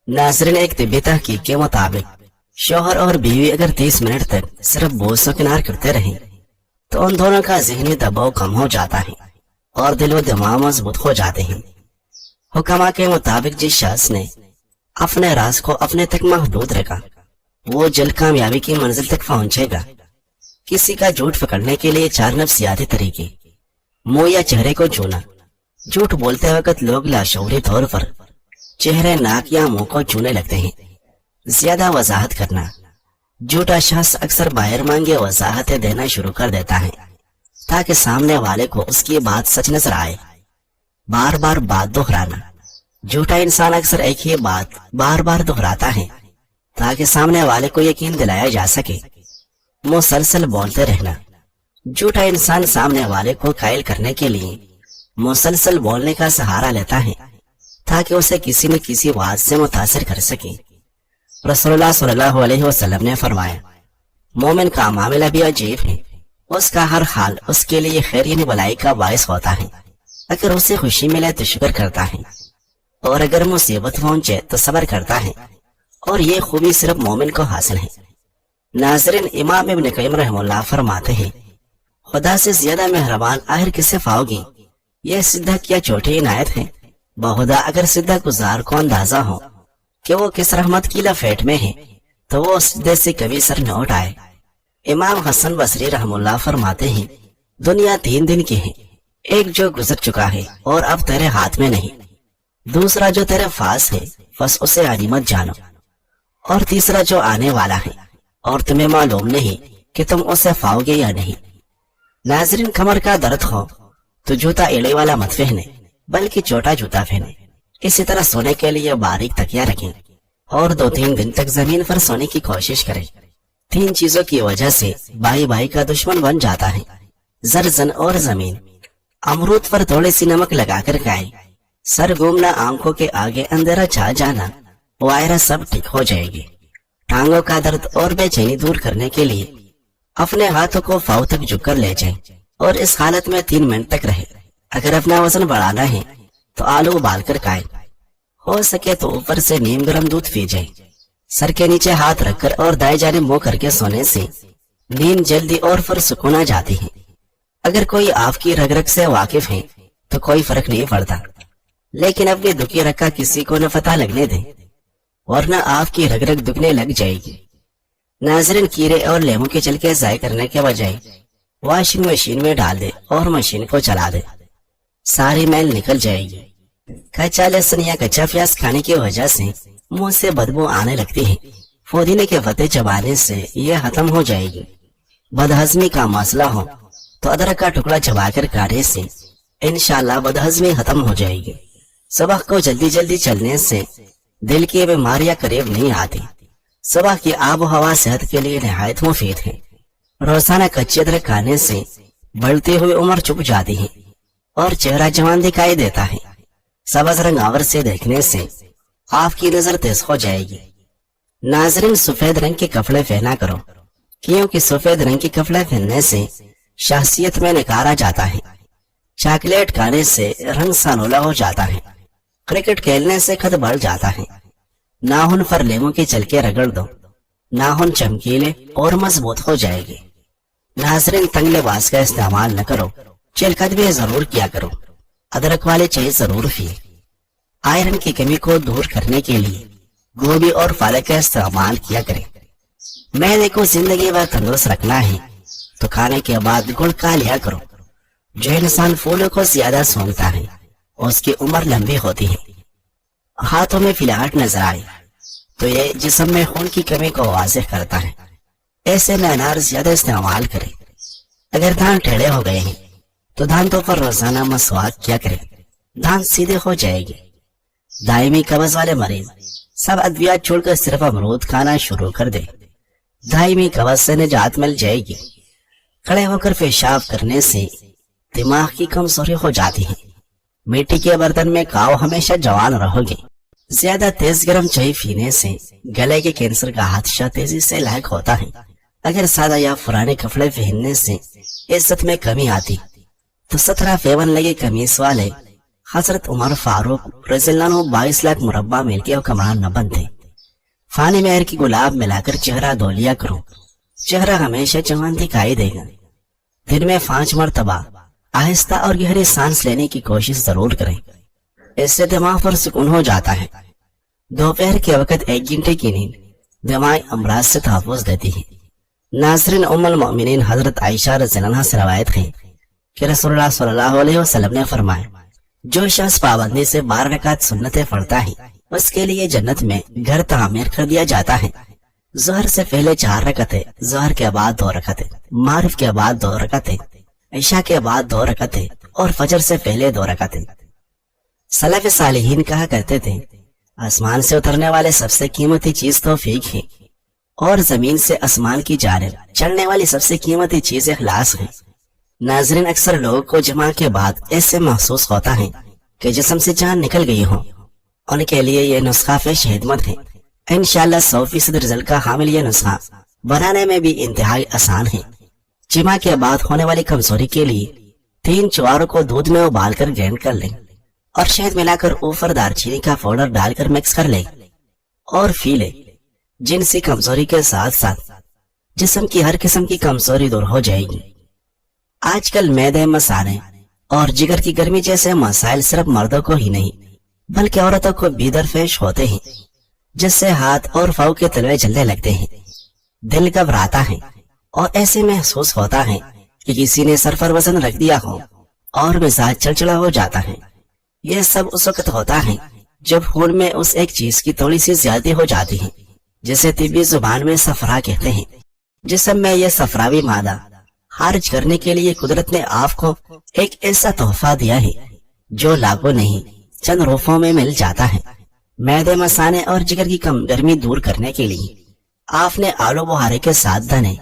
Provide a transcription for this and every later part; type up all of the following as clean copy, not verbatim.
नाज़रीन, एक तिब्बती तहकीक के मुताबिक शौहर और बीवी अगर 30 मिनट तक सिर्फ बोसो किनार करते रहें तो उन दोनों का ज़हनी दबाव कम हो जाता है और दिल व दिमाग मजबूत हो जाते हैं। हुक्मा के मुताबिक जिस शख्स ने अपने राज को अपने तक महदूद रखा वो जल्द कामयाबी की मंजिल तक पहुंचेगा। किसी का झूठ पकड़ने के लिए 4 नफ्सियाती तरीके: मुंह या चेहरे को छूना। झूठ बोलते वक्त लोग लाशऊरी तौर पर चेहरे, नाक या मुंह को छूने लगते हैं। ज्यादा वजाहत करना। झूठा शख्स अक्सर बाहर मांगे वजाहतें देना शुरू कर देता है ताकि सामने वाले को उसकी बात सच नजर आए। बार बार बात दोहराना। झूठा इंसान अक्सर एक ही बात बार बार दोहराता है ताकि सामने वाले को यकीन दिलाया जा सके। मुसलसल बोलते रहना। झूठा इंसान सामने वाले को कायल करने के लिए मुसलसल बोलने का सहारा लेता है ताकि उसे किसी न किसी बात से मुतासिर कर सके। रसूलुल्लाह सल्लल्लाहु अलैहि वसल्लम ने फरमाया, मोमिन का मामला भी अजीब है। उसका हर हाल उसके लिए खैर यानी भलाई का बायस होता है। अगर उसे खुशी मिले तो शुक्र करता है और अगर मुसीबत पहुंचे तो सब्र करता है, और ये खूबी सिर्फ मोमिन को हासिल है। नाज़रीन, इमाम इब्न क़य्यिम रहमतुल्लाह फरमाते हैं, खुदा से ज्यादा मेहरबान आखिर किसे पाओगे? यह सिद्दक या छोटी इनायत है। बहुधा अगर सिद्दक गुजार को अंदाजा हो कि वो किस रहमत की लपेट में है तो वो सिद्धे से कभी सर न उठाए। इमाम हसन बसरी रहमतुल्लाह फरमाते हैं, दुनिया 3 दिन की है, एक जो गुजर चुका है और अब तेरे हाथ में नहीं, दूसरा जो तेरे पास है बस उसे आनी मत जानो, और तीसरा जो आने वाला है और तुम्हें मालूम नहीं कि तुम उसे पाओगे या नहीं। नाज़रीन, कमर का दर्द हो तो जूता एड़े वाला मत पहने बल्कि छोटा जूता पहने। इसी तरह सोने के लिए बारीक तकिया रखें और 2-3 दिन तक जमीन पर सोने की कोशिश करें। 3 चीजों की वजह से भाई भाई का दुश्मन बन जाता है: जरजन और जमीन। अमरूद पर थोड़ी सी नमक लगाकर खाएं। सर घूमना, आंखों के आगे अंधेरा छा जाना, वायरस सब ठीक हो जाएगी। टांगों का दर्द और बेचैनी दूर करने के लिए अपने हाथों को पांव तक झुककर ले जाएं और इस हालत में 3 मिनट तक रहे। अगर अपना वजन बढ़ाना है तो आलू उबाल कर खाएं। हो सके तो ऊपर से नीम गर्म दूध पी जाए। सर के नीचे हाथ रखकर और दाएं जानिब मुंह करके सोने से नींद जल्दी और पुरसुकून आ जाती है। अगर कोई आपकी रग रग से वाकिफ है तो कोई फर्क नहीं पड़ता, लेकिन अपनी दुखी रग का किसी को न पता लगने दें वरना आपकी रग रग दुखने लग जाएगी। नाज़रीन, कीड़े और लेमू के छिलके ज़ाय करने के बजाय वॉशिंग मशीन में डाल दे और मशीन को चला दे, सारी मैल निकल जाएगी। कच्चा लहसुन या कच्चा प्याज खाने की वजह से मुंह से बदबू आने लगती है। पुदीने के पत्ते चबाने से यह खत्म हो जाएगी। बदहजमी का मसला हो तो अदरक का टुकड़ा चबाकर खाने से इंशाल्लाह बदहजमी खत्म हो जाएगी। सुबह को जल्दी जल्दी चलने से दिल की बीमारियां करीब नहीं आती। सुबह की आब हवा सेहत के लिए निहायत मुफीद है। रोजाना कच्चे अदरक खाने से बढ़ती हुई उम्र छुप जाती है और चेहरा जवान दिखाई देता है। सब्ज रंग आवर से देखने से आपकी नजर तेज हो जाएगी। नाज़रीन, सफेद रंग के कपड़े पहना करो क्योंकि सफेद रंग के कपड़े पहनने से शख्सियत में निखार आ जाता है। चॉकलेट खाने से रंग सानोला हो जाता है। क्रिकेट खेलने से कद बढ़ जाता है। नाखून पर लेमू के छिलके रगड़ दो, नाखून चमकीले और मजबूत हो जाएंगे। नाज़रीन, तंग लिबास का इस्तेमाल न करो, चिलकत भी जरूर किया करो। अदरक वाले चाय जरूर पिए। आयरन की कमी को दूर करने के लिए गोभी और पालक का इस्तेमाल किया करें। मैदे को जिंदगी भर तंदुरुस्त रखना है तो खाने के बाद गुड़ खा लिया करो। जो इंसान फूलों को ज्यादा सूंघता है उसकी उम्र लंबी होती है। हाथों में फिलाहट नजर आए तो ये जिस्म में खून की कमी को वाज़ेह करता है। ऐसे में अनार ज्यादा इस्तेमाल करें। अगर दांत टेढ़े हो गए हैं तो दांतों पर रोजाना मसवाक किया करें, दांत सीधे हो जाएंगे। दायमी कब्ज वाले मरीज सब अद्वियात छोड़कर सिर्फ अमरूद खाना शुरू कर दे, दायमी कब्ज से निजात मिल जाएगी। खड़े होकर पेशाब करने से दिमाग की कमजोरी हो जाती है। मिट्टी के बर्तन में खाओ, हमेशा जवान रहोगे। ज्यादा तेज गर्म चाय पीने से गले के कैंसर का हादसा तेजी से लायक होता है। अगर सादा या पुराने कपड़े पहनने से इज्जत में कमी आती तो 17 फेवन लगे कमीज वाले حضرت عمر فاروق رضی اللہ عنہ 22 लाख मुरब्बा मील के हुक्मरान न बनते। फानी मेहर की गुलाब मिलाकर चेहरा धो लिया करो, चेहरा हमेशा जवान दिखाई देगा। दिन में 5 मरतबा आहिस्ता और गहरी सांस लेने की कोशिश जरूर करें, इससे दिमाग पर सुकून हो जाता है। दोपहर के वक्त 1 घंटे की नींद दिमागी अमराज से तहफ़्फ़ुज़ देती है। नाज़रीन, उम्मुल मोमिनीन हजरत आयशा रज़ी अल्लाह अन्हा से रवायत है कि रसूलुल्लाह सल्लल्लाहु अलैहि वसल्लम ने फरमाया, जो शख्स पाबंदी से 12 रकात सुन्नतें पढ़ता है उसके लिए जन्नत में घर तामीर कर दिया जाता है। ज़ोहर से पहले 4 रकातें, ज़ोहर के बाद 2 रकातें, मारिफ के बाद 2 रकातें, ईशा के बाद 2 रकातें और फजर से पहले 2 रकातें। सलफ सालिहीन कहा करते थे, आसमान से उतरने वाले सबसे कीमती चीज तौफीक है और जमीन से आसमान की जानिब चढ़ने वाली सबसे कीमती चीज इखलास है। नाज़रीन, अक्सर लोगों को जमा के बाद ऐसे महसूस होता है कि जिस्म से जान निकल गई हो। उनके लिए ये नुस्खा पेश खिदमत है। इंशाअल्लाह 100% रिजल्ट का हामिल ये नुस्खा बनाने में भी इंतहाई आसान है। जिमा के बाद होने वाली कमजोरी के लिए 3 ज्वारों को दूध में उबाल कर ग्राइंड कर लें और शहद मिलाकर ऊपर दालचीनी का पाउडर डालकर मिक्स कर लें और पी लें। जिनसी कमजोरी के साथ साथ जिस्म की हर किस्म की कमजोरी दूर हो जाएगी। आजकल मैदे, मसाले और जिगर की गर्मी जैसे मसाइल सिर्फ मर्दों को ही नहीं बल्कि औरतों को भी दरपेश होते हैं, जिससे हाथ और पांव के तलवे जलने लगते हैं, दिल घबराता है और ऐसे महसूस होता है कि किसी ने सर पर वजन रख दिया हो और मिजाज चिड़चिड़ा हो जाता है। यह सब उस वक्त होता है जब खून में उस एक चीज की थोड़ी सी ज्यादती हो जाती है, जिसे तिब्बी जुबान में सफरा कहते हैं। जिस्म में यह सफरावी मादा खारिज करने के लिए कुदरत ने आपको एक ऐसा तोहफा दिया है जो लागू नहीं चंद रूपों में मिल जाता है। मैदे, मसाने और जिगर की कम गर्मी दूर करने के लिए आपने आलू बुहारे के 7 दाने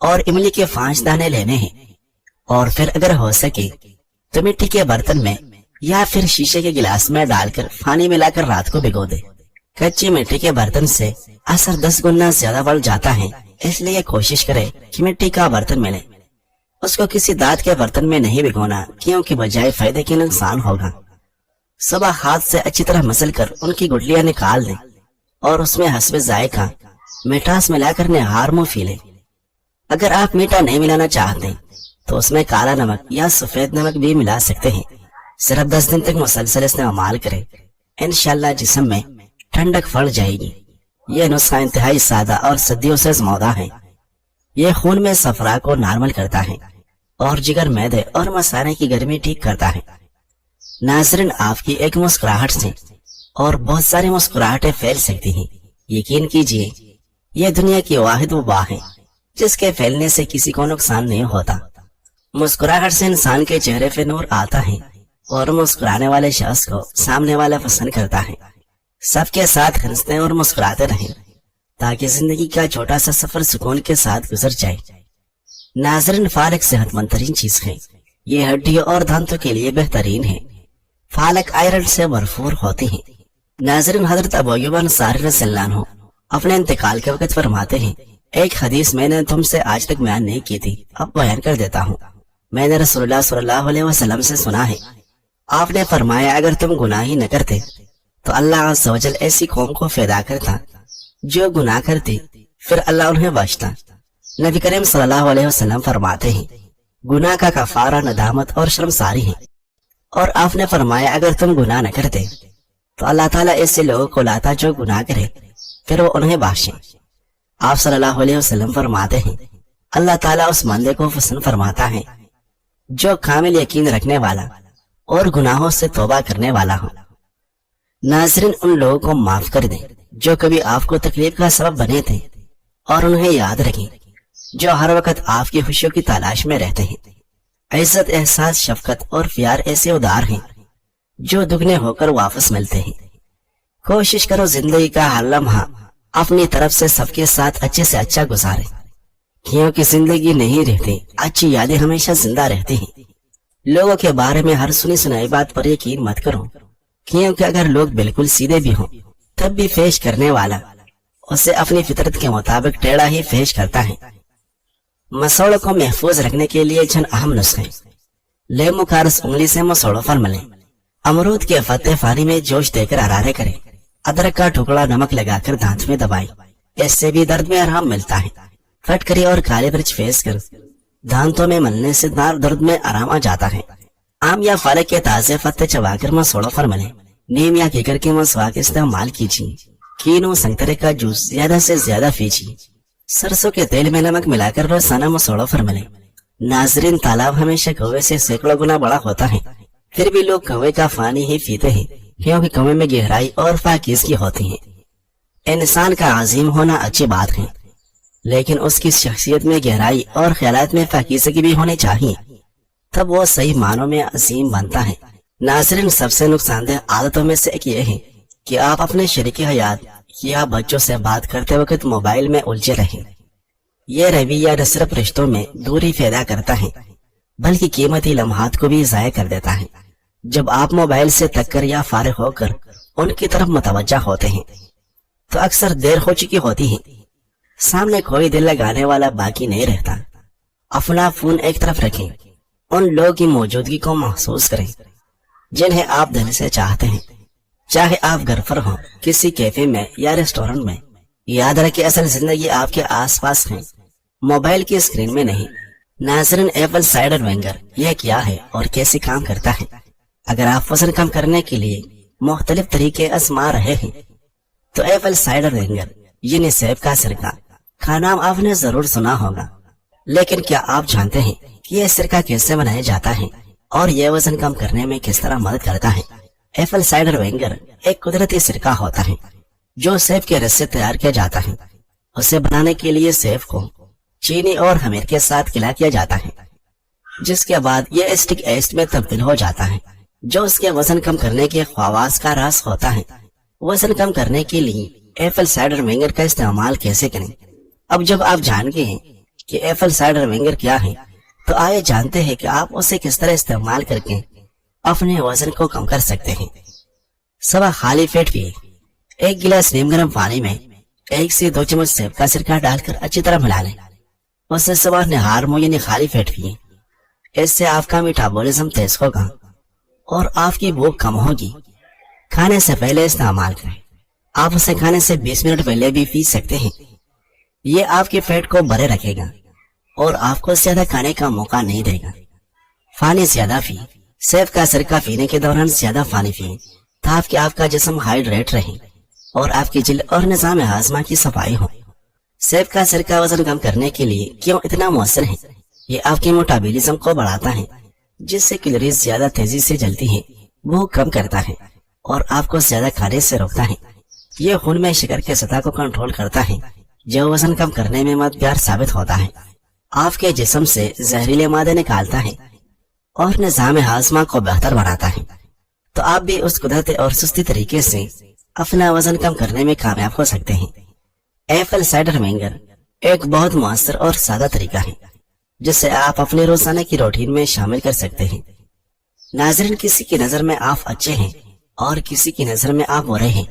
और इमली के 5 दाने लेने हैं और फिर अगर हो सके तो मिट्टी के बर्तन में या फिर शीशे के गिलास में डालकर पानी मिलाकर रात को भिगो दे। कच्ची मिट्टी के बर्तन से असर 10 गुना ज्यादा बढ़ जाता है, इसलिए कोशिश करें कि मिट्टी का बर्तन मिले। उसको किसी दांत के बर्तन में नहीं भिगोना, क्योंकि बजाय फायदे के नुकसान होगा। सुबह हाथ से अच्छी तरह मसल कर उनकी गुठलियां निकाल दें और उसमें हस्बे जायका मिठास मिलाकर निहार मुंह पी लें। अगर आप मीठा नहीं मिलाना चाहते तो उसमें काला नमक या सफेद नमक भी मिला सकते हैं। सिर्फ 10 दिन तक मुसलसल इस्तेमाल करें, इंशाअल्लाह जिस्म में ठंडक पड़ जाएगी। यह नुस्खा इंतहाई सादा और सदियों से आजमादा है। यह खून में सफरा को नॉर्मल करता है और जिगर, मैदे और मसाले की गर्मी ठीक करता है। नाज़रीन, आपकी एक मुस्कुराहट से और बहुत सारी मुस्कुराहटें फैल सकती हैं। यकीन कीजिए, यह दुनिया की वाहिद वबा है जिसके फैलने से किसी को नुकसान नहीं होता। मुस्कुराहट से इंसान के चेहरे पे नूर आता है और मुस्कुराने वाले शख्स को सामने वाला पसंद करता है। सबके साथ हंसते और मुस्कुराते रहें ताकि जिंदगी का छोटा सा सफर सुकून के साथ गुजर जाए। नाज़रीन, पालक सेहतमंद तरीन चीज है। ये हड्डियों और दांतों के लिए बेहतरीन है। पालक आयरन से भरपूर होती है। नाज़रीन, हजरत अबू अय्यूब अंसारी रज़ियल्लाहु अन्हु अपने इंतकाल के वक्त फरमाते हैं, एक हदीस मैंने तुमसे आज तक बयान नहीं की थी, अब बयान कर देता हूँ। मैंने रसूलुल्लाह सल्लल्लाहु अलैहि वसल्लम से सुना है, आपने फरमाया, अगर तुम गुनाह ही न करते तो अल्लाह अज़्ज़ व जल ऐसी कौम को पैदा करता जो गुनाह करती, फिर अल्लाह उन्हें बख्शता। नबी करीम सल्लल्लाहु अलैहि वसल्लम फरमाते हैं, गुनाह का कफारा नदामत और शर्मसारी है। और आपने फरमाया, अगर तुम गुनाह न करते तो अल्लाह ताला ऐसे लोगों को लाता जो गुनाह करे, फिर वो उन्हें बख्शे। आप सल्लल्लाहु अलैहि वसल्लम फरमाते हैं, अल्लाह ताला उस बंदे को पसंद फरमाता है जो कामिल यकीन रखने वाला और गुनाहों से तौबा करने वाला हो। नाज़रीन, उन लोगों को माफ कर दें जो कभी आपको तकलीफ का सबब बने थे और उन्हें याद रखें जो हर वक्त आपकी खुशियों की तलाश में रहते हैं। इज्जत, एहसास, शफकत और प्यार ऐसे उदार हैं जो दुगने होकर वापस मिलते हैं। कोशिश करो जिंदगी का हर लम्हा अपनी तरफ से सबके साथ अच्छे से अच्छा गुजारे, क्योंकि जिंदगी नहीं रहती, अच्छी यादें हमेशा जिंदा रहती हैं। लोगों के बारे में हर सुनी सुनाई बात पर यकीन मत करो, क्योंकि अगर लोग बिल्कुल सीधे भी हों तब भी पेश करने वाला उसे अपनी फितरत के मुताबिक टेढ़ा ही पेश करता है। मसौड़ों को महफूज रखने के लिए चंद अहम नुस्खे। लेमू का रस उंगली से मसौड़ों पर मलें अमरूद के पत्ते पानी में जोश देकर अरारे करें। अदरक का टुकड़ा नमक लगाकर दांत में दबाएं, इससे भी दर्द में आराम मिलता है। फटकरी और काली मिर्च फेस कर दांतों में मलने से दर्द में आराम आ जाता है। आम या फल के ताजे पत्ते चबाकर मसोड़ों पर मलें। नीम या केकर के मसवाक इस्तेमाल कीजिए। कीनू संतरे का जूस ज्यादा से ज्यादा पीजिए। सरसों के तेल में नमक मिलाकर रोजाना मसोड़ों पर मलें। नाजरीन, तालाब हमेशा कौवे से सैकड़ों गुना बड़ा होता है, फिर भी लोग कौवे का पानी ही पीते हैं, क्योंकि कौवे में गहराई और पाकीज़गी होती है। इंसान का अजीम होना अच्छी बात है, लेकिन उसकी शख्सियत में गहराई और ख्यालात में पाकीज़गी भी होनी चाहिए, तब वो सही मानों में अजीम बनता है। नाज़रीन, सबसे नुकसानदेह आदतों में से एक ये है कि आप अपने शरीके हयात या बच्चों से बात करते वक्त मोबाइल में उलझे रहें। ये रवैया न सिर्फ रिश्तों में दूरी पैदा करता है, बल्कि कीमती लम्हात को भी ज़ाया कर देता है। जब आप मोबाइल से तक्कर या फारिग होकर उनकी तरफ मुतवज्जा होते हैं, तो अक्सर देर हो चुकी होती है। सामने कोई दिल लगाने वाला बाकी नहीं रहता। अपना फोन एक तरफ रखें, उन लोगों की मौजूदगी को महसूस करें जिन्हें आप दिल से चाहते हैं, चाहे आप घर पर हों, किसी कैफे में या रेस्टोरेंट में। याद रखें, असल जिंदगी आपके आसपास है, मोबाइल की स्क्रीन में नहीं। नाज़रीन, एप्पल साइडर विनेगर यह क्या है और कैसे काम करता है? अगर आप वजन कम करने के लिए मुख्तलिफ तरीके आजमा रहे हैं, तो एप्पल साइडर विनेगर यानी सेब का सिरका का नाम आपने जरूर सुना होगा। लेकिन क्या आप जानते हैं कि यह सिरका कैसे बनाया जाता है और यह वजन कम करने में किस तरह मदद करता है? एप्पल साइडर विनेगर एक कुदरती सिरका होता है जो सेब के रस से तैयार किया जाता है। उसे बनाने के लिए सेब को चीनी और खमीर के साथ गिला किया जाता है, जिसके बाद यह एसिटिक एसिड में तब्दील हो जाता है, जो उसके वजन कम करने के ख्वास का राज होता है। वजन कम करने के लिए एप्पल साइडर विनेगर का इस्तेमाल कैसे करें? अब जब आप जान गए हैं कि एप्पल साइडर विनेगर क्या है, तो आइए जानते हैं कि आप उसे किस तरह इस्तेमाल करके अपने वजन को कम कर सकते हैं। सुबह खाली पेट पिए। एक गिलास नीम गर्म पानी में 1 से 2 चम्मच सेब का सिरका डालकर अच्छी तरह मिला लें। उसे सुबह निहार मुंह यानी खाली पेट पिए। इससे आपका मेटाबॉलिज्म तेज होगा और आपकी भूख कम होगी। खाने से पहले इस्तेमाल करें। आप उसे खाने से 20 मिनट पहले भी पी सकते हैं। ये आपके पेट को भरे रखेगा और आपको ज्यादा खाने का मौका नहीं देगा। पानी ज्यादा पिए। सेब का सिरका पीने के दौरान ज्यादा पानी पिए ताकि आपका जिस्म हाइड्रेट रहे और आपकी जिल्द और निजाम हाजमा की सफाई हो। सेब का सिरका वजन कम करने के लिए क्यों इतना मौसर है? ये आपके मेटाबॉलिज्म को बढ़ाता है, जिससे कैलोरीज ज्यादा तेजी से जलती है, वो कम करता है और आपको ज्यादा खाने से रोकता है। ये खून में शक्कर की सतह को कंट्रोल करता है, जो वजन कम करने में मददगार साबित होता है। आपके जिस्म से जहरीले मादे निकालता है और निजाम हाजमा को बेहतर बनाता है। तो आप भी उस कुदरती और सुस्ती तरीके से अपना वजन कम करने में कामयाब हो सकते हैं। एप्पल साइडर विनेगर एक बहुत मुअस्सर और सादा तरीका है जिसे आप अपने रोजाना की रूटीन में शामिल कर सकते हैं। नाज़रीन, किसी की नजर में आप अच्छे हैं और किसी की नजर में आप बुरे हैं।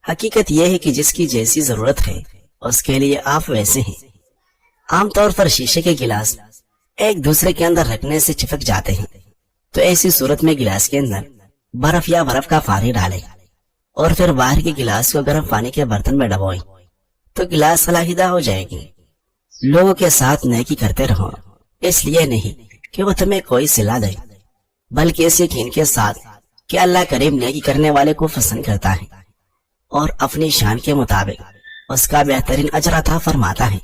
हकीकत यह है कि जिसकी जैसी जरूरत है उसके लिए आप वैसे हैं। आमतौर पर शीशे के गिलास एक दूसरे के अंदर रखने से चिपक जाते हैं, तो ऐसी सूरत में गिलास के अंदर बर्फ या बर्फ का पानी डालें और फिर बाहर के गिलास को गर्म पानी के बर्तन में डबोएं, तो गिलास फलाहिदा हो जाएगी। लोगों के साथ नेकी करते रहो, इसलिए नहीं कि वो तुम्हें कोई सिला दे, बल्कि इस यकीन के साथ कि अल्लाह करीम नेकी करने वाले को पसंद करता है और अपनी शान के मुताबिक उसका बेहतरीन अजर अता फरमाता है।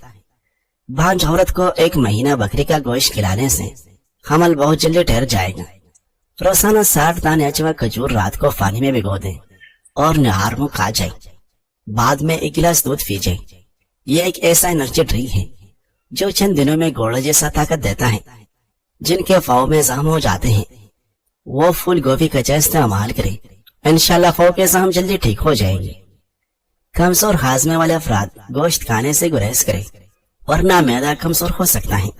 भांज औरत को 1 महीना बकरी का गोश्त खिलाने से हमल बहुत जल्दी ठहर जाएगा। रोजाना 60 दाने अजवा खजूर रात को पानी में भिगो दें और निहार मुंह खा जाए। बाद में 1 गिलास दूध पीजिए। ये एक ऐसा एनर्जी ड्रिंक है जो चंद दिनों में घोड़े जैसा ताकत देता है। जिनके फाव में जाम हो जाते हैं वो फूल गोभी का इस्तेमाल करें, इंशाल्लाह फाव के जाम जल्दी ठीक हो जाएंगे। कमजोर हाजमे वाले अफराद गोश्त खाने से गुरेज करें, वरना मैदा कमजोर हो सकता है।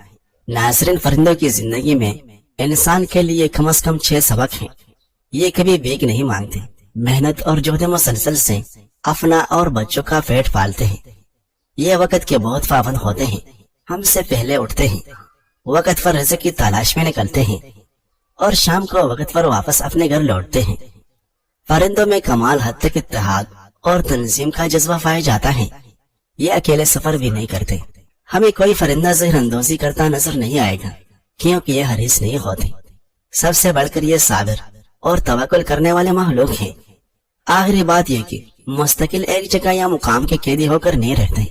नाज़रीन, परिंदों की जिंदगी में इंसान के लिए कम से कम 6 सबक हैं। ये कभी भीख नहीं मांगते, मेहनत और जोहद मुसलसल से अपना और बच्चों का पेट पालते हैं। ये वक्त के बहुत पाबंद होते हैं, हमसे पहले उठते हैं, वक्त पर रिज़्क़ की तलाश में निकलते हैं। اور شام کو وقت پر واپس اپنے گھر لوٹتے ہیں۔ پرندوں میں کمال حد تک اتحاد اور تنظیم کا جذبہ پایا جاتا ہے، یہ اکیلے سفر بھی نہیں کرتے۔ ہمیں کوئی فرندہ ذہن اندوزی کرتا نظر نہیں آئے گا، کیونکہ یہ حریص نہیں ہوتے۔ سب سے بڑھ کر یہ صابر اور توکل کرنے والے مخلوق ہیں۔ آخری بات یہ کہ مستقل ایک جگہ یا مقام کے قیدی ہو کر نہیں رہتے،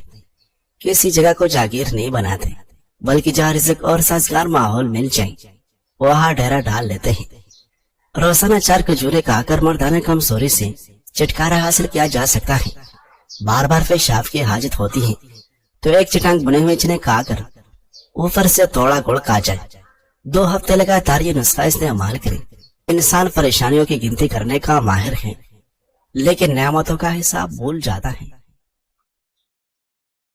کسی جگہ کو جاگیر نہیں بناتے، بلکہ جہاں رزق اور سازگار ماحول مل جائے وہاں ڈیرا ڈال لیتے ہیں۔ روزانہ 4 کھجورے کھا کر مردانہ کمزوری سے چھٹکارا حاصل کیا جا سکتا ہے۔ بار بار پیشاب کی حاجت ہوتی ہے تو ایک چٹانگ بنے ہوئے چنے کھا کر اوپر سے توڑا گڑ کھا جائے۔ 2 ہفتے لگاتار یہ نسخہ استعمال کرے۔ انسان پریشانیوں کی گنتی کرنے کا ماہر ہے، لیکن نعمتوں کا حساب بھول جاتا ہے۔